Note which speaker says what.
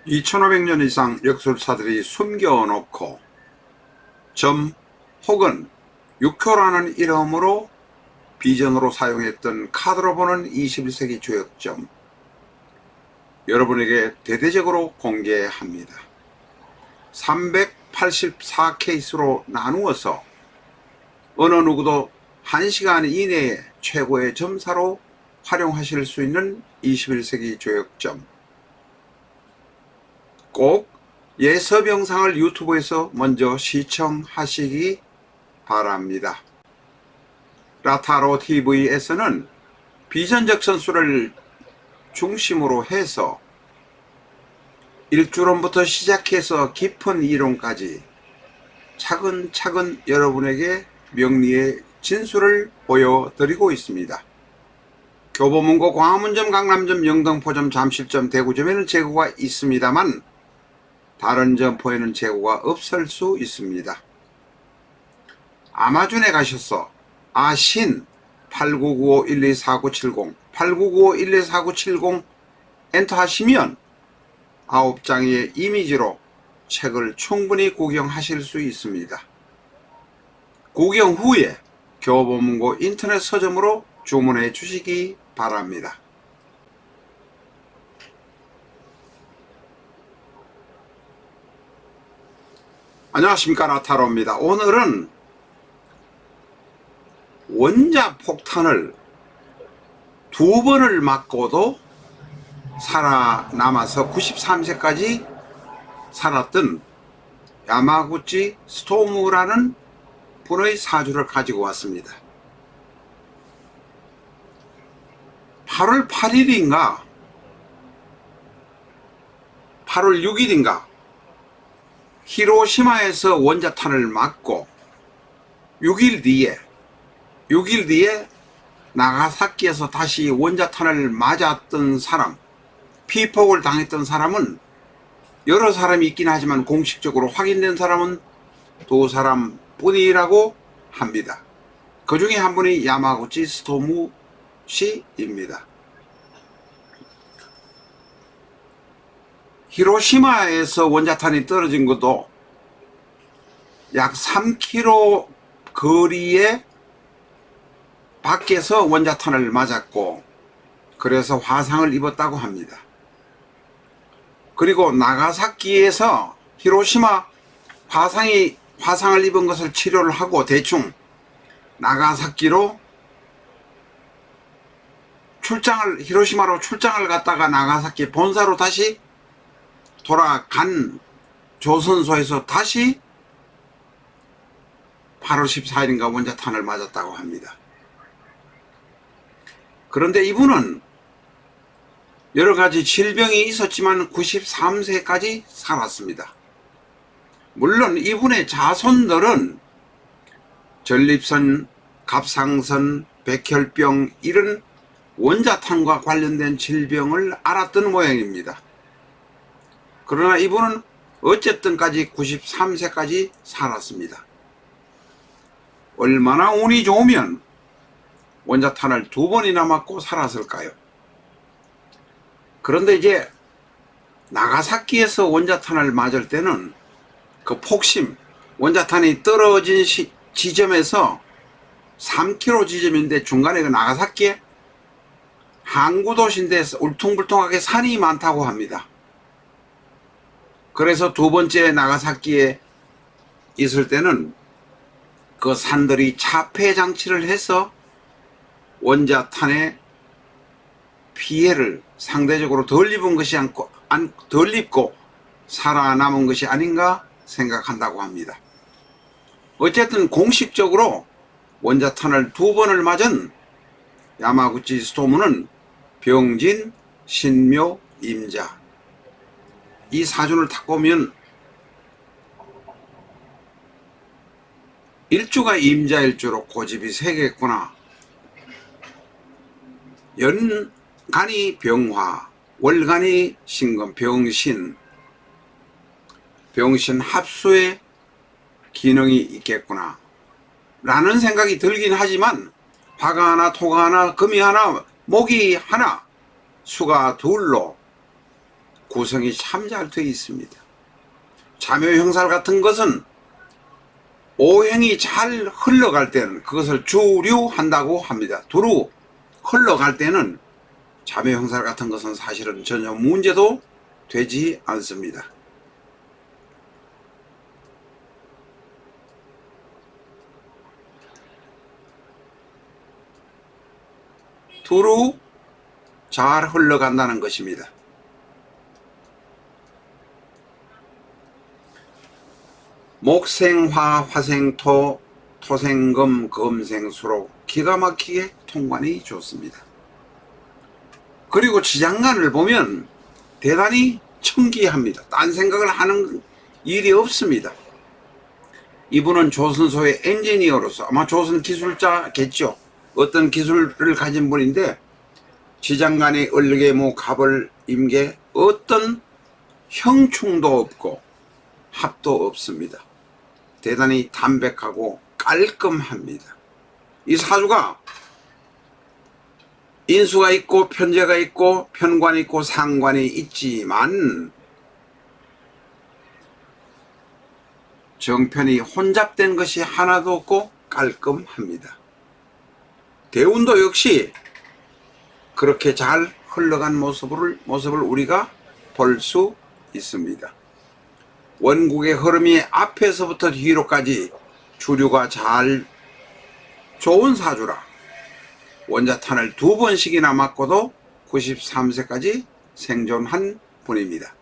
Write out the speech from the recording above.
Speaker 1: 2500년 이상 역술사들이 숨겨놓고 점 혹은 육효라는 이름으로 비전으로 사용했던 카드로 보는 21세기 조역점, 여러분에게 대대적으로 공개합니다. 384케이스로 나누어서 어느 누구도 1시간 이내에 최고의 점사로 활용하실 수 있는 21세기 조역점, 꼭 예습 영상을 유튜브에서 먼저 시청하시기 바랍니다. 라타로 TV에서는 비전적 선수를 중심으로 해서 일주론부터 시작해서 깊은 이론까지 차근차근 여러분에게 명리의 진수를 보여드리고 있습니다. 교보문고 광화문점, 강남점, 영등포점, 잠실점, 대구점에는 재고가 있습니다만 다른 점포에는 재고가 없을 수 있습니다. 아마존에 가셔서 아신 8995-124970 8995-124970 엔터 하시면 9장의 이미지로 책을 충분히 구경하실 수 있습니다. 구경 후에 교보문고 인터넷 서점으로 주문해 주시기 바랍니다. 안녕하십니까, 라타로입니다. 오늘은 원자폭탄을 2번을 맞고도 살아남아서 93세까지 살았던 야마구치 스토무라는 분의 사주를 가지고 왔습니다. 8월 8일인가 8월 6일인가 히로시마에서 원자탄을 맞고 6일 뒤에 나가사키에서 다시 원자탄을 맞았던 사람, 피폭을 당했던 사람은 여러 사람이 있긴 하지만 공식적으로 확인된 사람은 2사람 뿐이라고 합니다. 그 중에 한 분이 야마구치 스토무 씨입니다. 히로시마에서 원자탄이 떨어진 것도 약 3km 거리에 밖에서 원자탄을 맞았고 그래서 화상을 입었다고 합니다. 그리고 나가사키에서 히로시마 화상을 입은 것을 치료를 하고 대충 나가사키로 히로시마로 출장을 갔다가 나가사키 본사로 다시 돌아간 조선소에서 다시 8월 14일인가 원자탄을 맞았다고 합니다. 그런데 이분은 여러 가지 질병이 있었지만 93세까지 살았습니다. 물론 이분의 자손들은 전립선, 갑상선, 백혈병 이런 원자탄과 관련된 질병을 앓았던 모양입니다. 그러나 이분은 어쨌든까지 93세까지 살았습니다. 얼마나 운이 좋으면 원자탄을 2번이나 맞고 살았을까요? 그런데 이제 나가사키에서 원자탄을 맞을 때는 그 폭심, 원자탄이 떨어진 지점에서 3km 지점인데 중간에 그 나가사키에 항구 도시인데 울퉁불퉁하게 산이 많다고 합니다. 그래서 2번째 나가사키에 있을 때는 그 산들이 차폐 장치를 해서 원자탄의 피해를 상대적으로 덜 입고 살아남은 것이 아닌가 생각한다고 합니다. 어쨌든 공식적으로 원자탄을 2번을 맞은 야마구치 스토무는 병진, 신묘, 임자 이 사준을 딱 보면 일주가 임자일주로 고집이 세겠구나. 연간이 병화, 월간이 신금, 병신 합수의 기능이 있겠구나 라는 생각이 들긴 하지만 화가 하나, 토가 하나, 금이 하나, 목이 하나, 수가 둘로 구성이 참 잘 되어 있습니다. 자묘형살 같은 것은 오행이 잘 흘러갈 때는 그것을 주류한다고 합니다. 두루 흘러갈 때는 자묘형살 같은 것은 사실은 전혀 문제도 되지 않습니다. 두루 잘 흘러간다는 것입니다. 목생화, 화생토, 토생금, 금생수로 기가 막히게 통관이 좋습니다. 그리고 지장간을 보면 대단히 청기합니다. 딴 생각을 하는 일이 없습니다. 이분은 조선소의 엔지니어로서 아마 조선 기술자겠죠. 어떤 기술을 가진 분인데 지장간에 을계무, 갑을, 임계 어떤 형충도 없고 합도 없습니다. 대단히 담백하고 깔끔합니다. 이 사주가 인수가 있고 편재가 있고 편관이 있고 상관이 있지만 정편이 혼잡된 것이 하나도 없고 깔끔합니다. 대운도 역시 그렇게 잘 흘러간 모습을 우리가 볼 수 있습니다. 원국의 흐름이 앞에서부터 뒤로까지 주류가 잘 좋은 사주라 원자탄을 2번씩이나 맞고도 93세까지 생존한 분입니다.